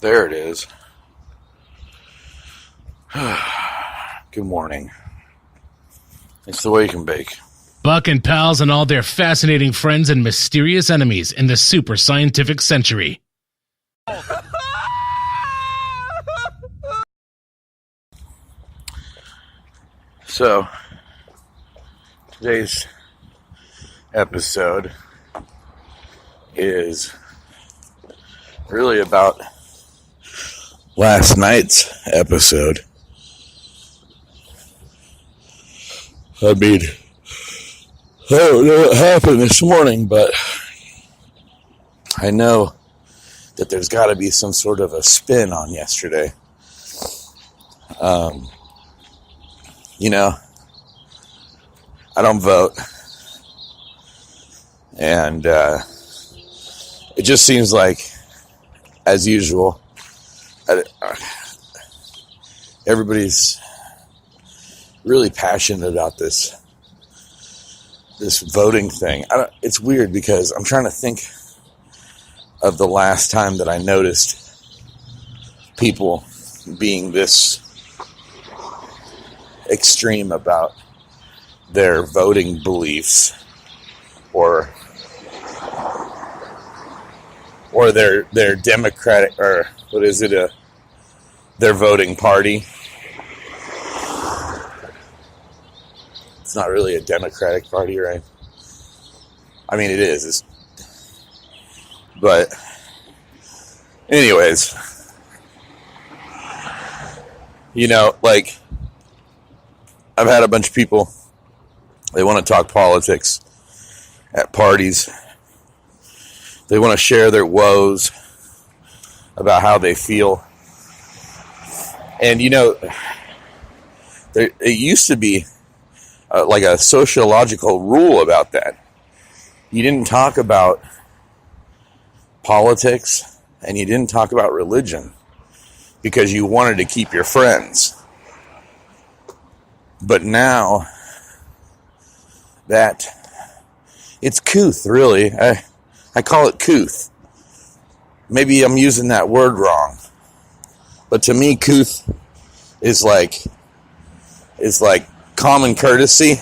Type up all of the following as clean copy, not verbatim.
There it is. Good morning. It's the Wake and Bake. Buck and pals and all their fascinating friends and mysterious enemies in the super scientific century. So, today's episode is really about last night's episode. I mean, I don't know what happened this morning, but I know that there's got to be some sort of a spin on yesterday. You know, I don't vote, and it just seems like, as usual, everybody's really passionate about this voting thing. It's weird because I'm trying to think of the last time that I noticed people being this extreme about their voting beliefs or their Democratic, or what is it, their voting party. It's not really a Democratic party, right? I mean, it is. But anyways, you know, like, I've had a bunch of people, they want to talk politics at parties. They want to share their woes about how they feel. And, you know, it used to be like a sociological rule about that. You didn't talk about politics and you didn't talk about religion because you wanted to keep your friends. But now that it's couth, really. I call it couth. Maybe I'm using that word wrong. But to me, couth is like common courtesy.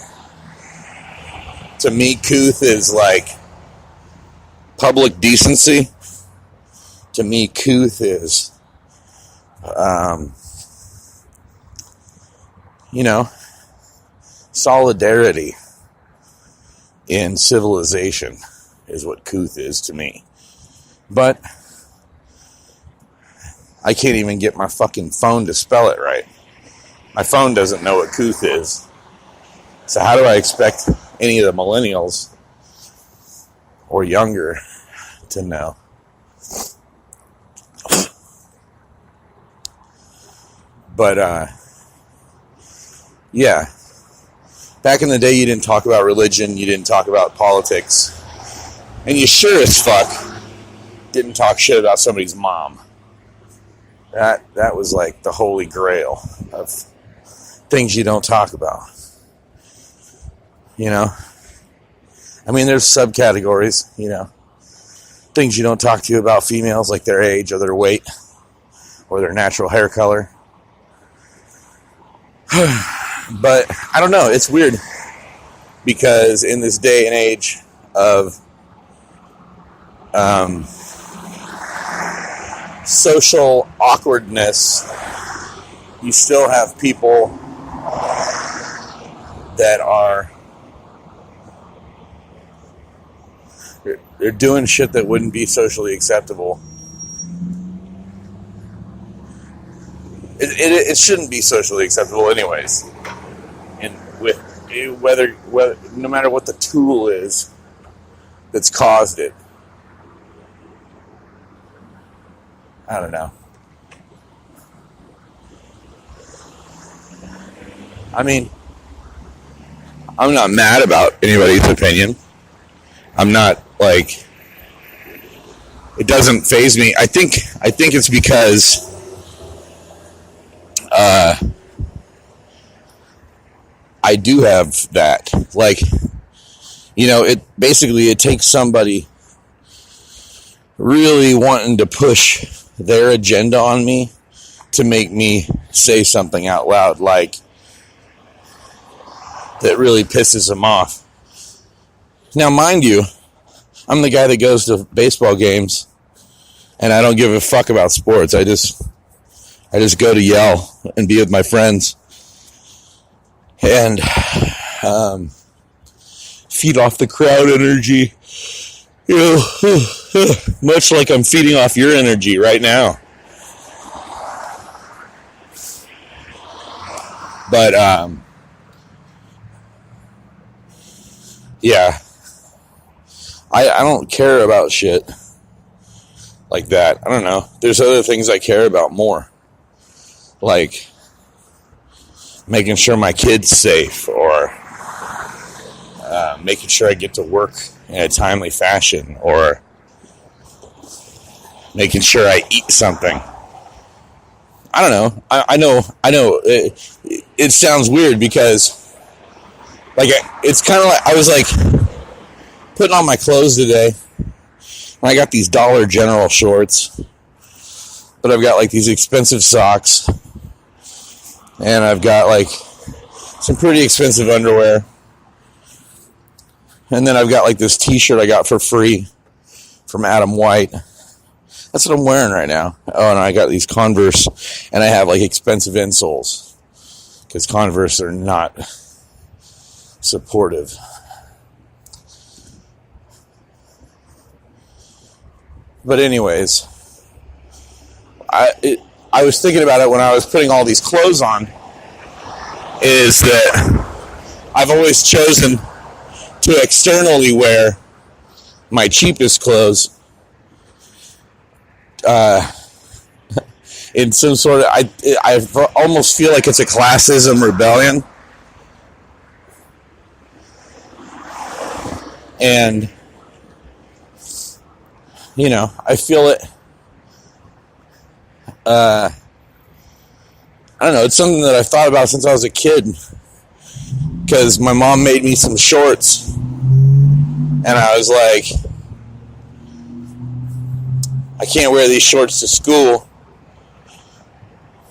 To me, couth is like public decency. To me, couth is, you know, solidarity in civilization is what couth is to me. But I can't even get my fucking phone to spell it right. My phone doesn't know what couth is. So how do I expect any of the millennials or younger to know? But, yeah. Back in the day, you didn't talk about religion, you didn't talk about politics, and you sure as fuck didn't talk shit about somebody's mom. That was like the holy grail of things you don't talk about. You know? I mean, there's subcategories, you know. Things you don't talk to about females, like their age or their weight or their natural hair color. But I don't know, it's weird because in this day and age of social awkwardness, you still have people that they're doing shit that wouldn't be socially acceptable. It shouldn't be socially acceptable anyways. And with whether no matter what the tool is that's caused it. I don't know. I mean, I'm not mad about anybody's opinion. I'm not like, it doesn't faze me. I think it's because I do have that. Like, you know, it takes somebody really wanting to push their agenda on me to make me say something out loud, like, that really pisses them off. Now, mind you, I'm the guy that goes to baseball games, and I don't give a fuck about sports. I just go to yell and be with my friends and feed off the crowd energy, you know, much like I'm feeding off your energy right now. But yeah, I don't care about shit like that. I don't know. There's other things I care about more, like making sure my kid's safe, or making sure I get to work in a timely fashion, or making sure I eat something. I don't know. I know. It sounds weird because, like, it's kind of like I was like putting on my clothes today, and I got these Dollar General shorts, but I've got like these expensive socks, and I've got like some pretty expensive underwear, and then I've got like this t-shirt I got for free from Adam White. That's what I'm wearing right now. Oh, and I got these Converse, and I have like expensive insoles because Converse are not supportive. But anyways, I was thinking about it when I was putting all these clothes on, is that I've always chosen to externally wear my cheapest clothes in some sort of, I almost feel like it's a classism rebellion. And, you know, I feel it, I don't know, it's something that I've thought about since I was a kid, because my mom made me some shorts, and I was like, I can't wear these shorts to school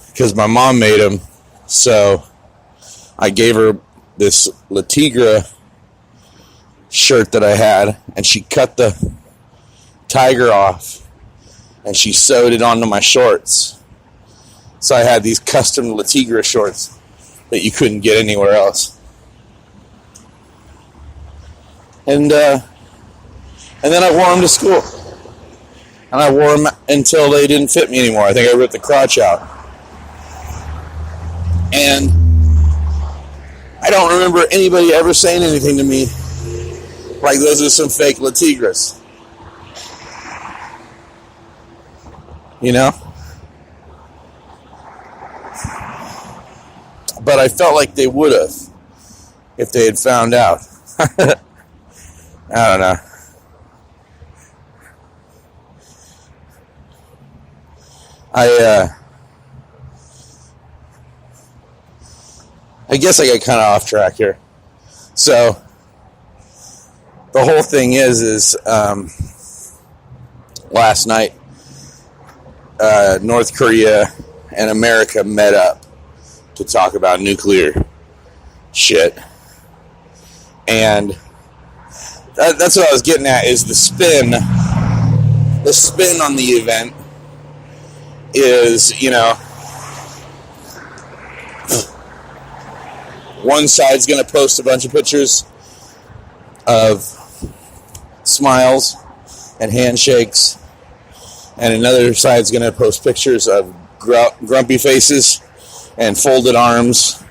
because my mom made them. So I gave her this Le Tigre shirt that I had, and she cut the tiger off and she sewed it onto my shorts. So I had these custom Le Tigre shorts that you couldn't get anywhere else. And then I wore them to school. And I wore them until they didn't fit me anymore. I think I ripped the crotch out. And I don't remember anybody ever saying anything to me like those are some fake Le Tigres. You know? But I felt like they would have if they had found out. I don't know. I guess I got kind of off track here. So the whole thing is last night North Korea and America met up to talk about nuclear shit, and that's what I was getting at, is the spin on the event is, you know, one side's going to post a bunch of pictures of smiles and handshakes, and another side's going to post pictures of grumpy faces and folded arms.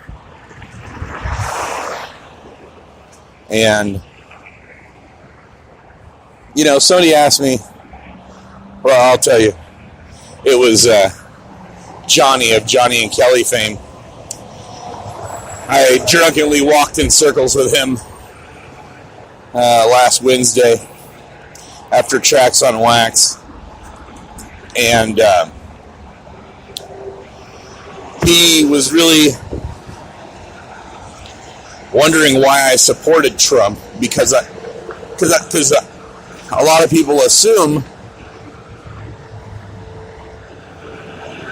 And, you know, somebody asked me, well, I'll tell you, it was Johnny of Johnny and Kelly fame. I drunkenly walked in circles with him last Wednesday after Tracks on Wax, and he was really wondering why I supported Trump, because a lot of people assume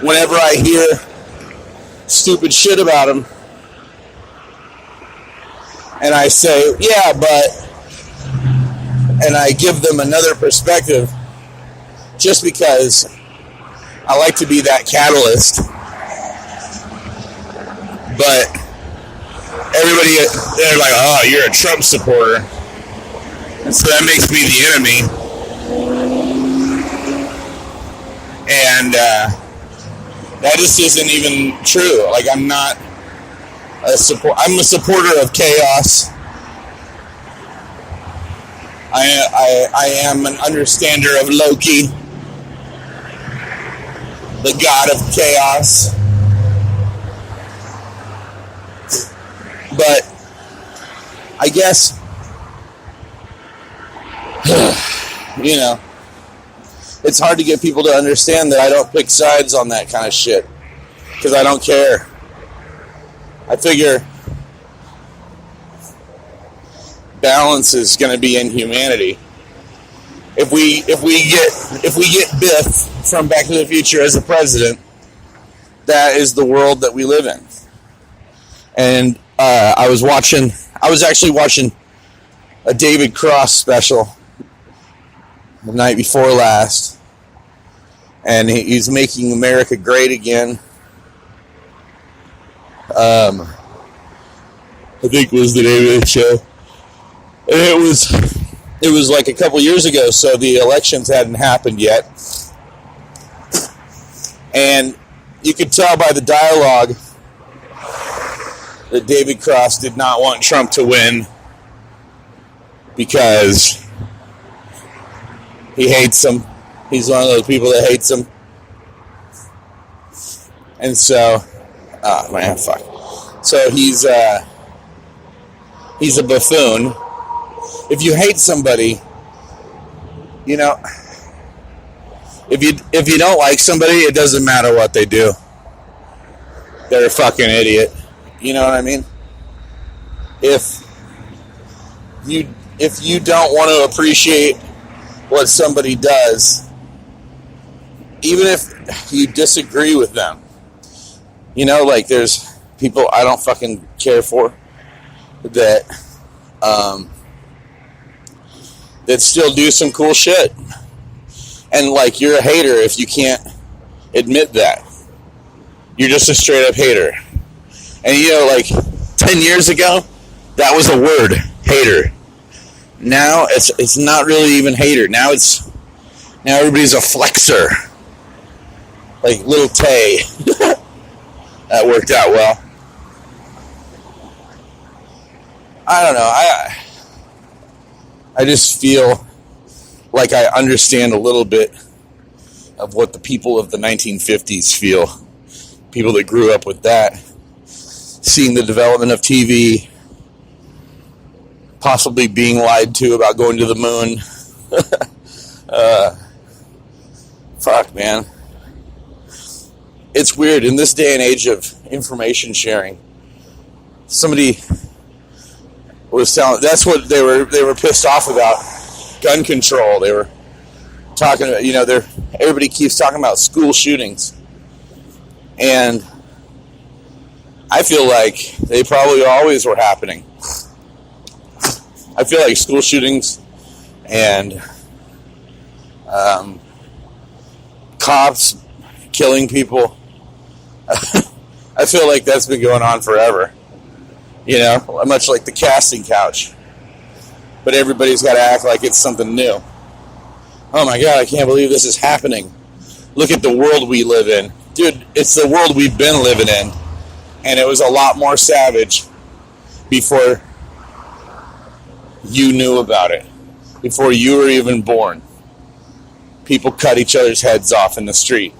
whenever I hear stupid shit about him, and I say, yeah, but, and I give them another perspective, just because I like to be that catalyst. But everybody, they're like, oh, you're a Trump supporter. And so that makes me the enemy. And that just isn't even true. Like, I'm not I'm a supporter of chaos. I am an understander of Loki, the god of chaos. But I guess, you know, it's hard to get people to understand that I don't pick sides on that kind of shit, because I don't care. I figure balance is going to be in humanity. If we get Biff from Back to the Future as a president, that is the world that we live in. And I was actually watching a David Cross special the night before last, and he's making America great again. I think was the name of the show. And it was like a couple years ago, so the elections hadn't happened yet. And you could tell by the dialogue that David Cross did not want Trump to win because he hates him. He's one of those people that hates him. And so, oh man, fuck. So he's a buffoon. If you hate somebody, you know, if you don't like somebody, it doesn't matter what they do. They're a fucking idiot. You know what I mean? If you don't want to appreciate what somebody does, even if you disagree with them, you know, like there's people I don't fucking care for that that still do some cool shit. And like, you're a hater if you can't admit that. You're just a straight up hater. And you know, like 10 years ago, that was a word, hater. Now it's not really even hater. Now everybody's a flexer. Like Lil Tay. That worked out well. I don't know. I just feel like I understand a little bit of what the people of the 1950s feel. People that grew up with that. Seeing the development of TV. Possibly being lied to about going to the moon. Fuck, man. It's weird. In this day and age of information sharing, somebody was telling, that's what they were pissed off about, gun control. They were talking about, you know, everybody keeps talking about school shootings. And I feel like they probably always were happening. I feel like school shootings and cops killing people, I feel like that's been going on forever. You know, much like the casting couch. But everybody's got to act like it's something new. Oh my God, I can't believe this is happening. Look at the world we live in. Dude, it's the world we've been living in. And it was a lot more savage before you knew about it. Before you were even born. People cut each other's heads off in the street.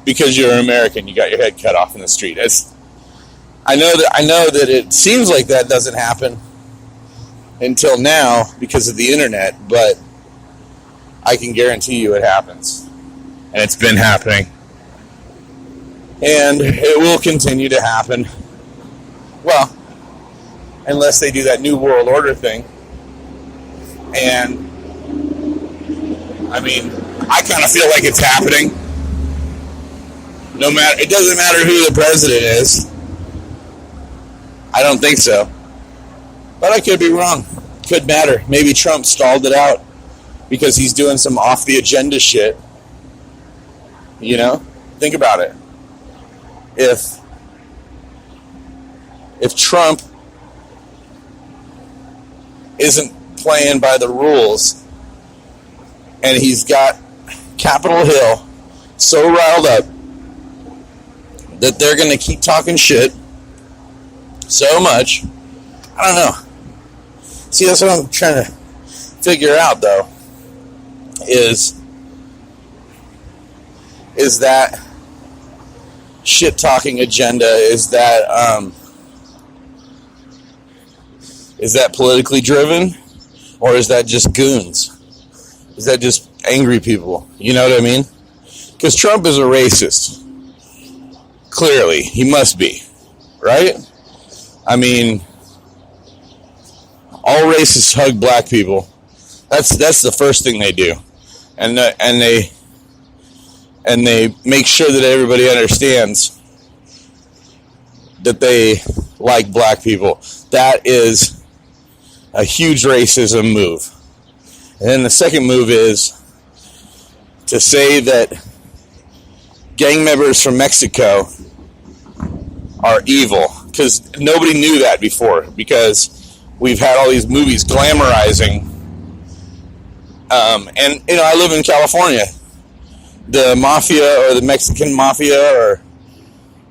Because you're an American, you got your head cut off in the street. I know that it seems like that doesn't happen until now because of the internet, but I can guarantee you it happens. And it's been happening. And it will continue to happen. Well, unless they do that New World Order thing. And, I mean, I kind of feel like it's happening. It doesn't matter who the president is. I don't think so. But I could be wrong. Could matter. Maybe Trump stalled it out because he's doing some off the agenda shit. You know? Think about it. If Trump isn't playing by the rules and he's got Capitol Hill so riled up that they're going to keep talking shit so much, I don't know. See, that's what I'm trying to figure out, though, is that shit-talking agenda, is that politically driven, or is that just goons? Is that just angry people? You know what I mean? Because Trump is a racist. Clearly, he must be, right? I mean, all racists hug black people. That's the first thing they do, and they make sure that everybody understands that they like black people. That is a huge racism move. And then the second move is to say that gang members from Mexico are evil, because nobody knew that before, because we've had all these movies glamorizing, and you know, I live in California. The mafia, or the Mexican mafia, or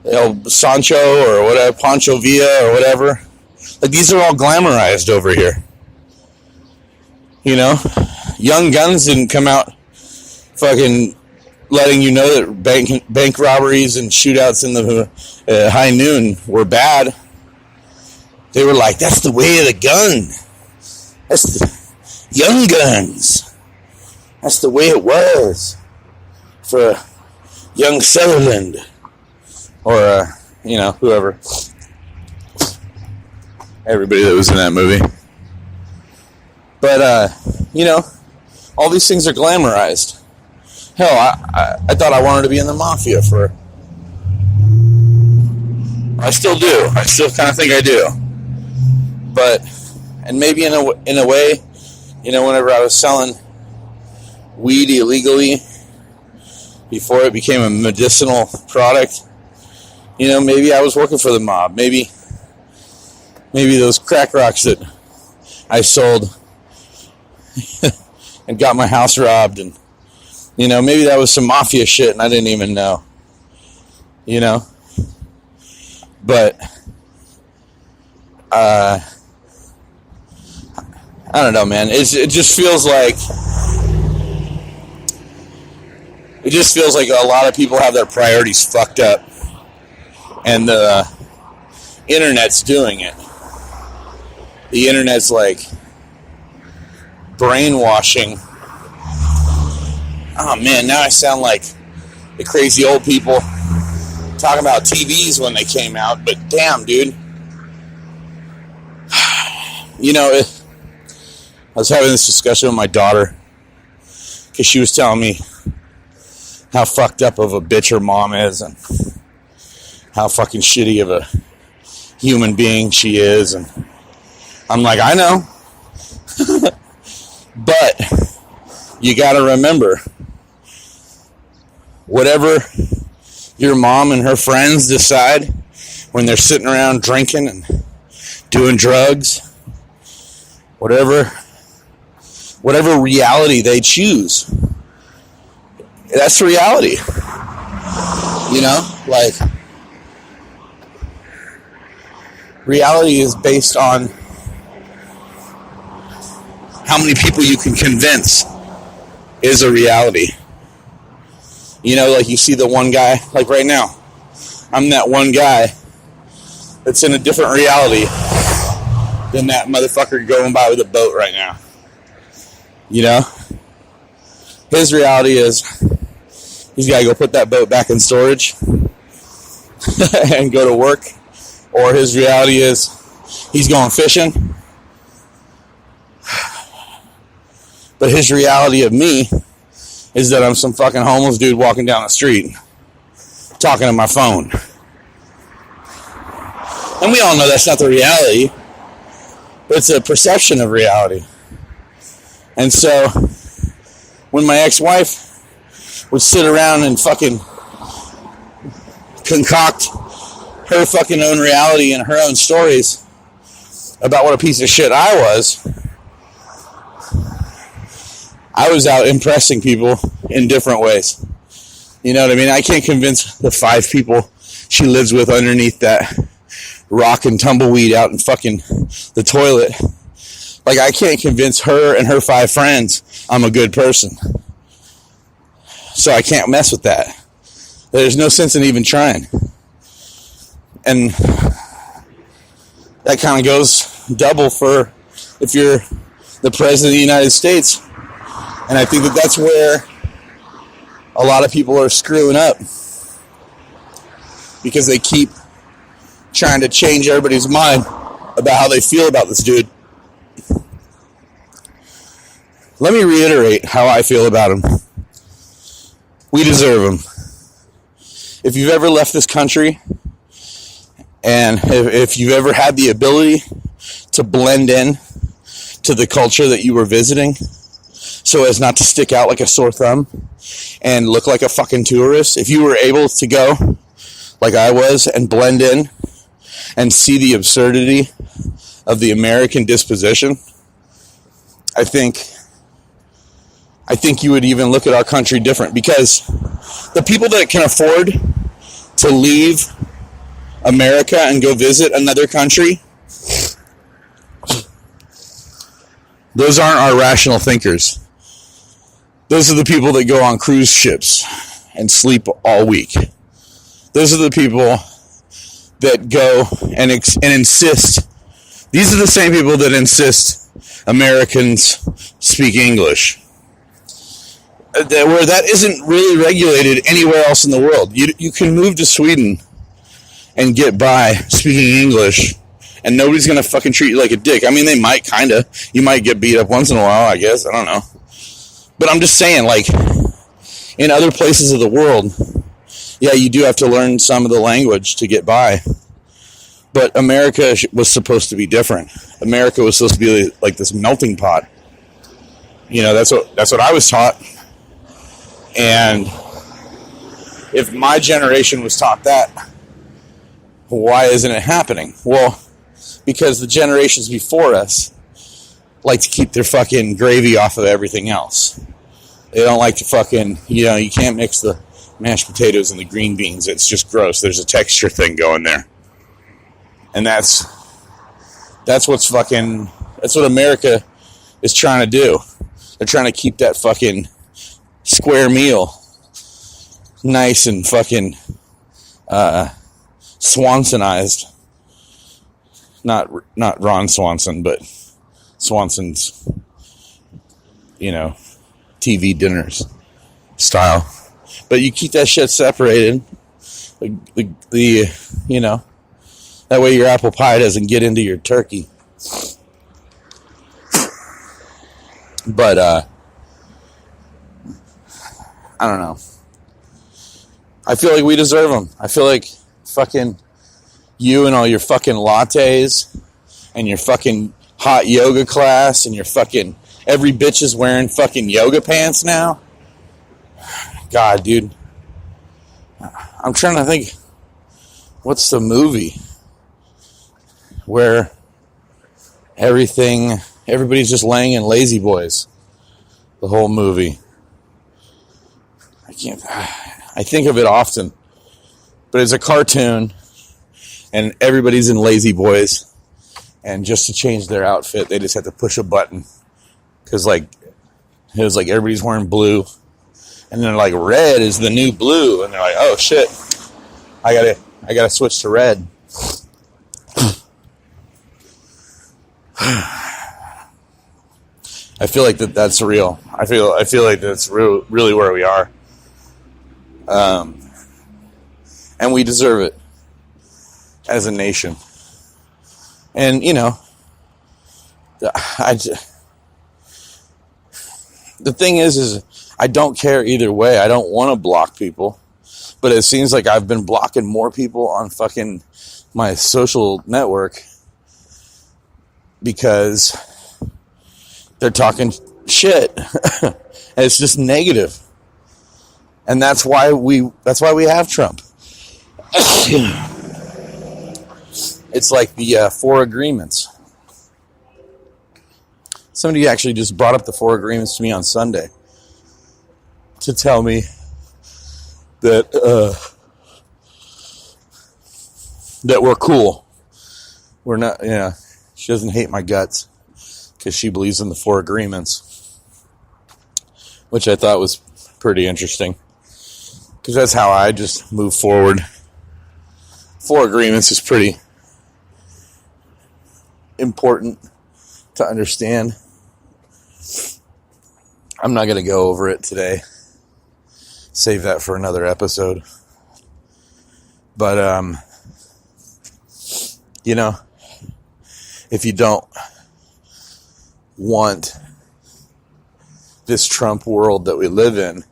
El Sancho, or whatever, Pancho Villa, or whatever, like, these are all glamorized over here. You know, Young Guns didn't come out fucking letting you know that bank robberies and shootouts in the high noon were bad. They were like, that's the way of the gun. That's the Young Guns. That's the way it was for young Sutherland, or you know, whoever, everybody that was in that movie. But you know, all these things are glamorized. Hell, I thought I wanted to be in the mafia for... I still do. I still kind of think I do. But, and maybe in a way, you know, whenever I was selling weed illegally, before it became a medicinal product, you know, maybe I was working for the mob. Maybe those crack rocks that I sold and got my house robbed, and you know, maybe that was some mafia shit and I didn't even know. You know? But, I don't know, man. It just feels like... It just feels like a lot of people have their priorities fucked up. And the internet's doing it. The internet's like brainwashing. Oh man, now I sound like the crazy old people talking about TVs when they came out, but damn, dude. You know, I was having this discussion with my daughter, because she was telling me how fucked up of a bitch her mom is, and how fucking shitty of a human being she is, and I'm like, I know. But you gotta remember, whatever your mom and her friends decide when they're sitting around drinking and doing drugs, whatever reality they choose, that's reality. You know, like, reality is based on how many people you can convince is a reality. You know, like, you see the one guy, like right now, I'm that one guy that's in a different reality than that motherfucker going by with a boat right now. You know? His reality is he's got to go put that boat back in storage and go to work. Or his reality is he's going fishing. But his reality of me is that I'm some fucking homeless dude walking down the street talking to my phone. And we all know that's not the reality, but it's a perception of reality. And so when my ex-wife would sit around and fucking concoct her fucking own reality and her own stories about what a piece of shit I was out impressing people in different ways. You know what I mean? I can't convince the 5 people she lives with underneath that rock and tumbleweed out in fucking the toilet. Like, I can't convince her and her 5 friends I'm a good person. So I can't mess with that. There's no sense in even trying. And that kind of goes double for if you're the president of the United States. And I think that that's where a lot of people are screwing up. Because they keep trying to change everybody's mind about how they feel about this dude. Let me reiterate how I feel about him. We deserve him. If you've ever left this country, and if you've ever had the ability to blend in to the culture that you were visiting, so as not to stick out like a sore thumb and look like a fucking tourist, if you were able to go like I was and blend in and see the absurdity of the American disposition, I think you would even look at our country different, because the people that can afford to leave America and go visit another country, those aren't our rational thinkers. Those are the people that go on cruise ships and sleep all week. Those are the people that go and insist. These are the same people that insist Americans speak English. Where that isn't really regulated anywhere else in the world. You can move to Sweden and get by speaking English, and nobody's going to fucking treat you like a dick. I mean, they might, kind of. You might get beat up once in a while, I guess. I don't know. But I'm just saying, like, in other places of the world, yeah, you do have to learn some of the language to get by. But America was supposed to be different. America was supposed to be like this melting pot. You know, that's what I was taught. And if my generation was taught that, why isn't it happening? Well, because the generations before us like to keep their fucking gravy off of everything else. They don't like to fucking, you can't mix the mashed potatoes and the green beans. It's just gross. There's a texture thing going there. And that's what America is trying to do. They're trying to keep that fucking square meal nice and fucking Swansonized. Not Ron Swanson, but Swanson's, TV dinners style. But you keep that shit separated. That way your apple pie doesn't get into your turkey. But, I don't know. I feel like we deserve them. I feel like fucking you and all your fucking lattes and your fucking hot yoga class and your fucking... Every bitch is wearing fucking yoga pants now. God, dude. I'm trying to think. What's the movie where everybody's just laying in lazy boys? The whole movie. I think of it often. But it's a cartoon and everybody's in lazy boys. And just to change their outfit, they just have to push a button. Because, it was like everybody's wearing blue. And they're like, red is the new blue. And they're like, oh, shit. I gotta switch to red. I feel like that's real. I feel like that's really where we are. And we deserve it. As a nation. And, the thing is I don't care either way. I don't want to block people. But it seems like I've been blocking more people on fucking my social network because they're talking shit. And it's just negative. And that's why we have Trump. It's like the 4 agreements. Somebody actually just brought up the 4 agreements to me on Sunday to tell me that that we're cool. We're not, yeah. She doesn't hate my guts because she believes in the 4 agreements, which I thought was pretty interesting because that's how I just move forward. 4 agreements is pretty important to understand. I'm not going to go over it today. Save that for another episode. But, you know, if you don't want this Trump world that we live in,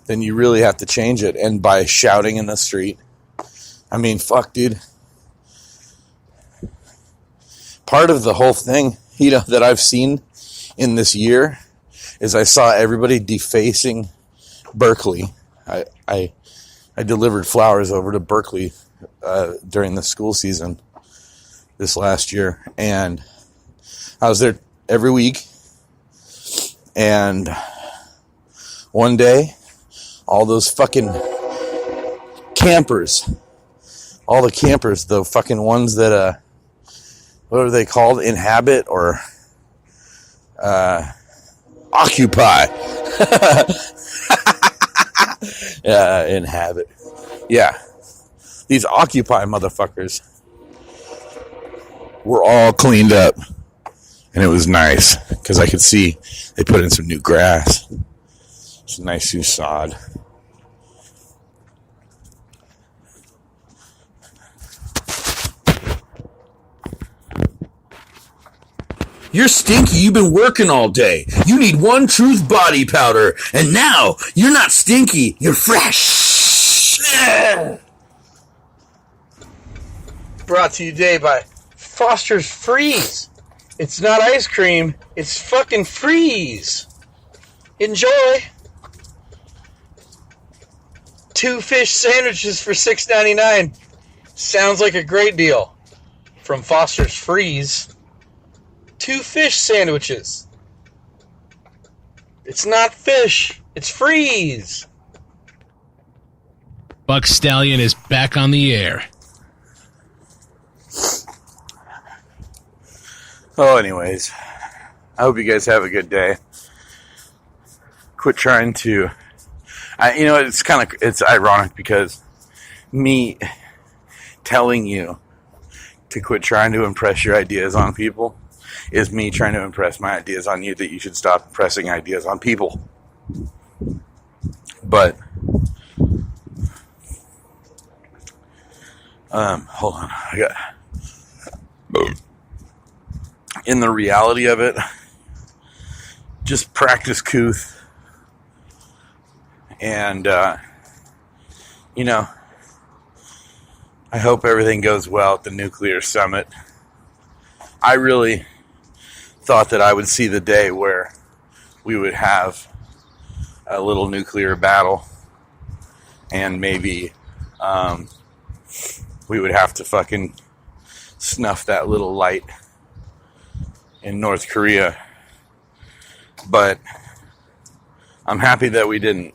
then you really have to change it. And by shouting in the street, I mean, fuck, dude. Part of the whole thing, you know, that I've seen in this year is I saw everybody defacing Berkeley. I delivered flowers over to Berkeley during the school season this last year, and I was there every week. And one day, all those fucking campers, all the campers, the fucking ones that what are they called? Inhabit or occupy. Inhabit. Yeah. These Occupy motherfuckers were all cleaned up. And it was nice because I could see they put in some new grass. Some nice new sod. You're stinky. You've been working all day. You need One Truth body powder. And now you're not stinky. You're fresh. Brought to you today by Foster's Freeze. It's not ice cream. It's fucking freeze. Enjoy. 2 fish sandwiches for $6.99. Sounds like a great deal. From Foster's Freeze. 2 fish sandwiches. It's not fish. It's freeze. Buck Stallion is back on the air. Oh, anyways, I hope you guys have a good day. Quit trying to, it's ironic because me telling you to quit trying to impress your ideas on people is me trying to impress my ideas on you that you should stop impressing ideas on people. But, hold on, in the reality of it, just practice couth. And, I hope everything goes well at the nuclear summit. I really thought that I would see the day where we would have a little nuclear battle and maybe we would have to fucking snuff that little light in North Korea. But I'm happy that we didn't.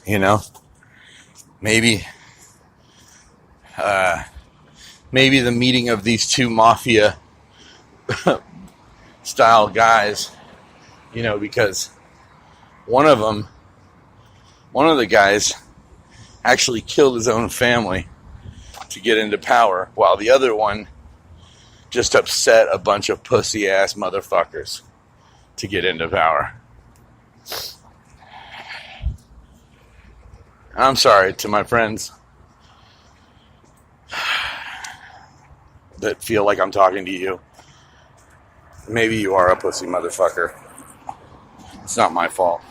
Maybe the meeting of these 2 mafia style guys, because one of the guys actually killed his own family to get into power, while the other one just upset a bunch of pussy ass motherfuckers to get into power. I'm sorry to my friends that feel like I'm talking to you. Maybe you are a pussy motherfucker. It's not my fault.